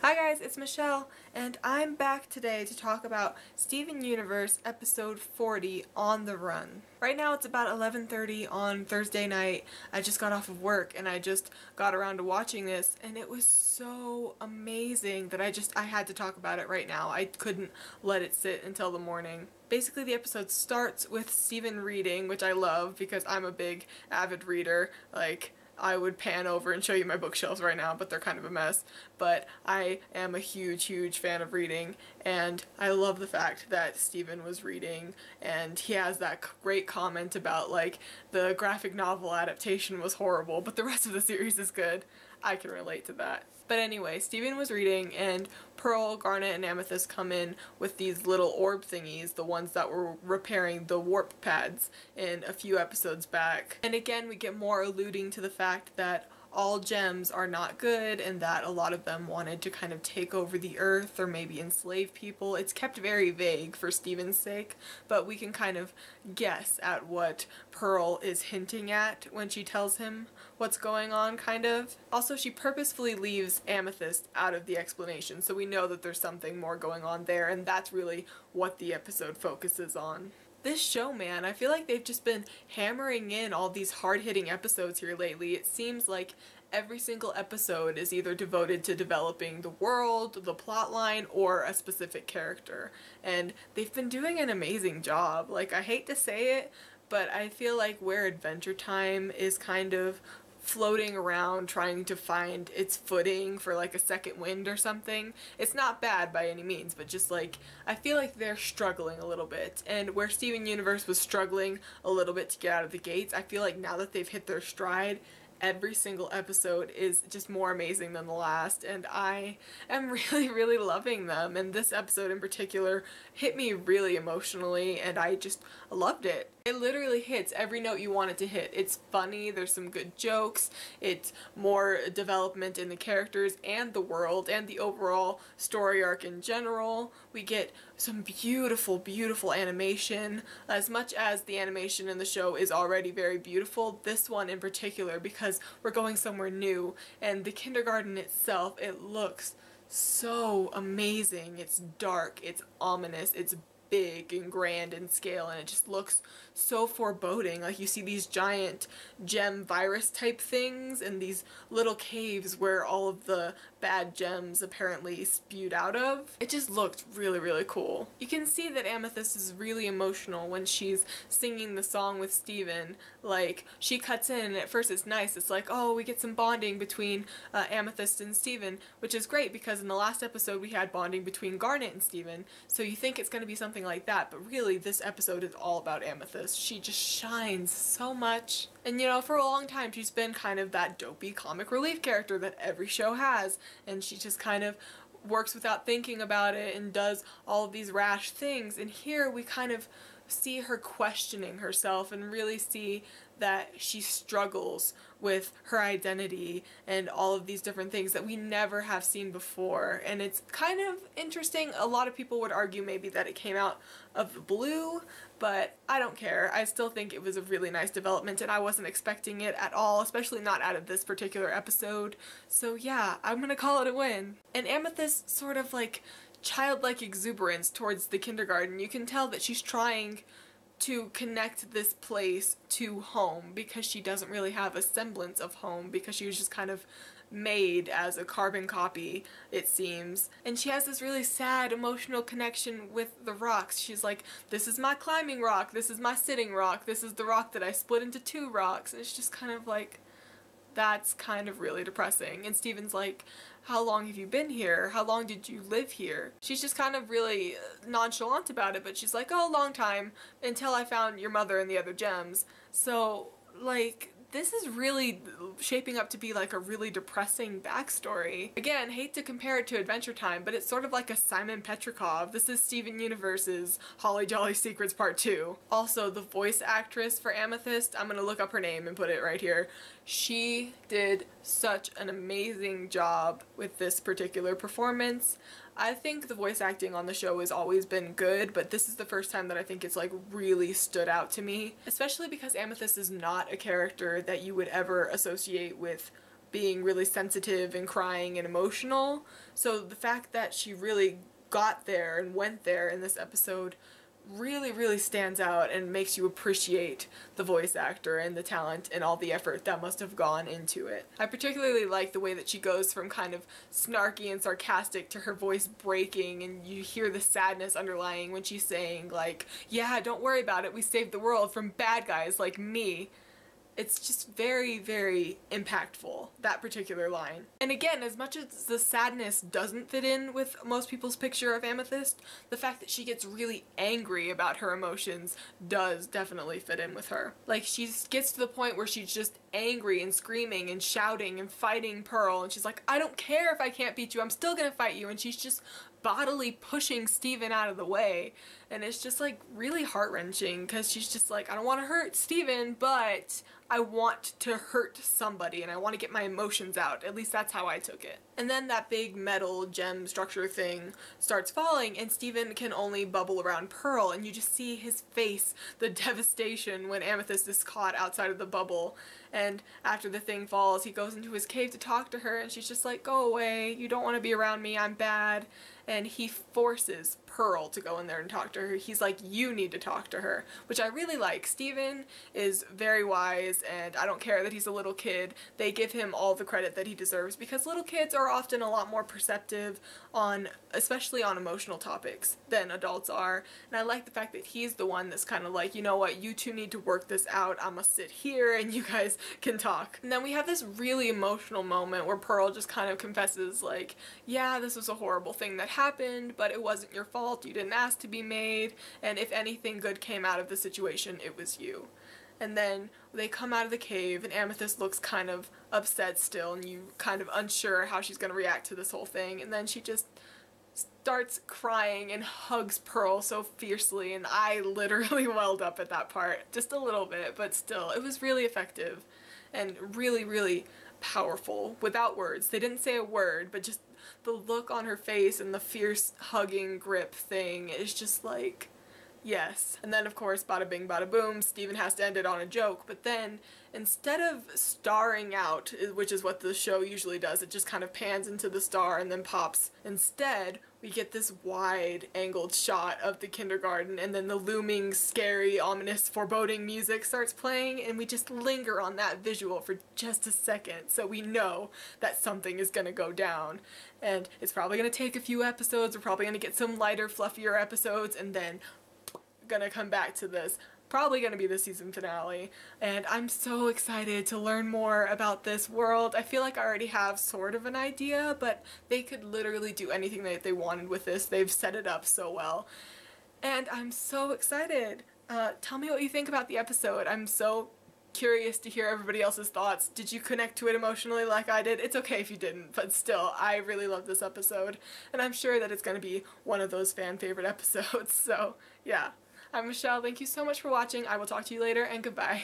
Hi guys, it's Michelle, and I'm back today to talk about Steven Universe episode 40, On the Run. Right now it's about 11:30 on Thursday night. I just got off of work and I just got around to watching this, and it was so amazing that I had to talk about it right now. I couldn't let it sit until the morning. Basically the episode starts with Steven reading, which I love because I'm a big avid reader. I would pan over and show you my bookshelves right now, but they're kind of a mess. But I am a huge fan of reading, and I love the fact that Steven was reading, and he has that great comment about, like, the graphic novel adaptation was horrible, but the rest of the series is good. I can relate to that. But anyway, Steven was reading, and Pearl, Garnet, and Amethyst come in with these little orb thingies, the ones that were repairing the warp pads in a few episodes back. And again, we get more alluding to the fact that all gems are not good and that a lot of them wanted to kind of take over the earth or maybe enslave people. It's kept very vague for Steven's sake, but we can kind of guess at what Pearl is hinting at when she tells him what's going on, kind of. Also, she purposefully leaves Amethyst out of the explanation, so we know that there's something more going on there, and that's really what the episode focuses on. This show, man, I feel like they've just been hammering in all these hard-hitting episodes here lately. It seems like every single episode is either devoted to developing the world, the plotline, or a specific character. And they've been doing an amazing job. Like, I hate to say it, but I feel like where Adventure Time is kind of floating around trying to find its footing for like a second wind or something. It's not bad by any means, but just like, I feel like they're struggling a little bit. And where Steven Universe was struggling a little bit to get out of the gates, I feel like now that they've hit their stride, every single episode is just more amazing than the last, and I am really loving them. And this episode in particular hit me really emotionally, and I just loved it. It literally hits every note you want it to hit. It's funny, there's some good jokes, it's more development in the characters and the world and the overall story arc in general. We get some beautiful animation. As much as the animation in the show is already very beautiful, this one in particular, because we're going somewhere new, and the kindergarten itself, it looks so amazing. It's dark, it's ominous, it's big and grand in scale, and it just looks so foreboding. Like, you see these giant gem virus type things and these little caves where all of the bad gems apparently spewed out of. It just looked really cool. You can see that Amethyst is really emotional when she's singing the song with Steven. Like, she cuts in and at first it's nice. It's like, oh, we get some bonding between Amethyst and Steven, which is great because in the last episode we had bonding between Garnet and Steven, so you think it's going to be something like that, but really this episode is all about Amethyst. She just shines so much. And you know, for a long time she's been kind of that dopey comic relief character that every show has, and she just kind of works without thinking about it and does all of these rash things. And here we kind of see her questioning herself and really see that she struggles with her identity and all of these different things that we never have seen before. And it's kind of interesting. A lot of people would argue maybe that it came out of the blue, but I don't care. I still think it was a really nice development, and I wasn't expecting it at all, especially not out of this particular episode. So yeah, I'm gonna call it a win. And Amethyst sort of like childlike exuberance towards the kindergarten. You can tell that she's trying to connect this place to home because she doesn't really have a semblance of home because she was just kind of made as a carbon copy, it seems. And she has this really sad emotional connection with the rocks. She's like, this is my climbing rock, this is my sitting rock, this is the rock that I split into two rocks. And it's just kind of like, that's kind of really depressing. And Steven's like, how long have you been here? How long did you live here? She's just kind of really nonchalant about it, but she's like, oh, a long time, until I found your mother and the other gems. So, like, this is really shaping up to be like a really depressing backstory. Again, hate to compare it to Adventure Time, but it's sort of like a Simon Petrikov. This is Steven Universe's Holly Jolly Secrets Part 2. Also, the voice actress for Amethyst, I'm gonna look up her name and put it right here. She did such an amazing job with this particular performance. I think the voice acting on the show has always been good, but this is the first time that I think it's like really stood out to me, especially because Amethyst is not a character that you would ever associate with being really sensitive and crying and emotional. So the fact that she really got there and went there in this episode really stands out and makes you appreciate the voice actor and the talent and all the effort that must have gone into it. I particularly like the way that she goes from kind of snarky and sarcastic to her voice breaking, and you hear the sadness underlying when she's saying like, yeah, don't worry about it, we saved the world from bad guys like me. It's just very impactful, that particular line. And again, as much as the sadness doesn't fit in with most people's picture of Amethyst, the fact that she gets really angry about her emotions does definitely fit in with her. Like, she gets to the point where she's just angry and screaming and shouting and fighting Pearl, and she's like, I don't care if I can't beat you, I'm still gonna fight you, and she's just bodily pushing Steven out of the way. And it's just like really heart-wrenching because she's just like, I don't want to hurt Steven, but I want to hurt somebody and I want to get my emotions out. At least that's how I took it. And then that big metal gem structure thing starts falling and Steven can only bubble around Pearl, and you just see his face, the devastation when Amethyst is caught outside of the bubble. And after the thing falls, he goes into his cave to talk to her and she's just like, go away, you don't want to be around me, I'm bad. And he forces Pearl to go in there and talk to her. He's like, you need to talk to her, which I really like. Steven is very wise, and I don't care that he's a little kid. They give him all the credit that he deserves because little kids are often a lot more perceptive on, especially on emotional topics, than adults are. And I like the fact that he's the one that's kind of like, you know what, you two need to work this out. I'm gonna sit here and you guys can talk. And then we have this really emotional moment where Pearl just kind of confesses like, yeah, this was a horrible thing that happened, but it wasn't your fault, you didn't ask to be made, and if anything good came out of the situation, it was you. And then they come out of the cave and Amethyst looks kind of upset still, and you kind of unsure how she's gonna react to this whole thing, and then she just starts crying and hugs Pearl so fiercely, and I literally welled up at that part, just a little bit, but still, it was really effective and really powerful without words. They didn't say a word, but just the look on her face and the fierce hugging grip thing is just like, yes. And then of course, bada bing bada boom, Steven has to end it on a joke, but then instead of starring out, which is what the show usually does, it just kind of pans into the star and then pops. Instead, we get this wide angled shot of the kindergarten, and then the looming, scary, ominous, foreboding music starts playing, and we just linger on that visual for just a second, so we know that something is gonna go down. And it's probably gonna take a few episodes, we're probably gonna get some lighter, fluffier episodes, and then gonna come back to this. Probably gonna be the season finale, and I'm so excited to learn more about this world. I feel like I already have sort of an idea, but they could literally do anything that they wanted with this. They've set it up so well, and I'm so excited. Tell me what you think about the episode. I'm so curious to hear everybody else's thoughts. Did you connect to it emotionally like I did? It's okay if you didn't, but still, I really love this episode, and I'm sure that it's gonna be one of those fan favorite episodes, so yeah. I'm Michelle, thank you so much for watching, I will talk to you later, and goodbye.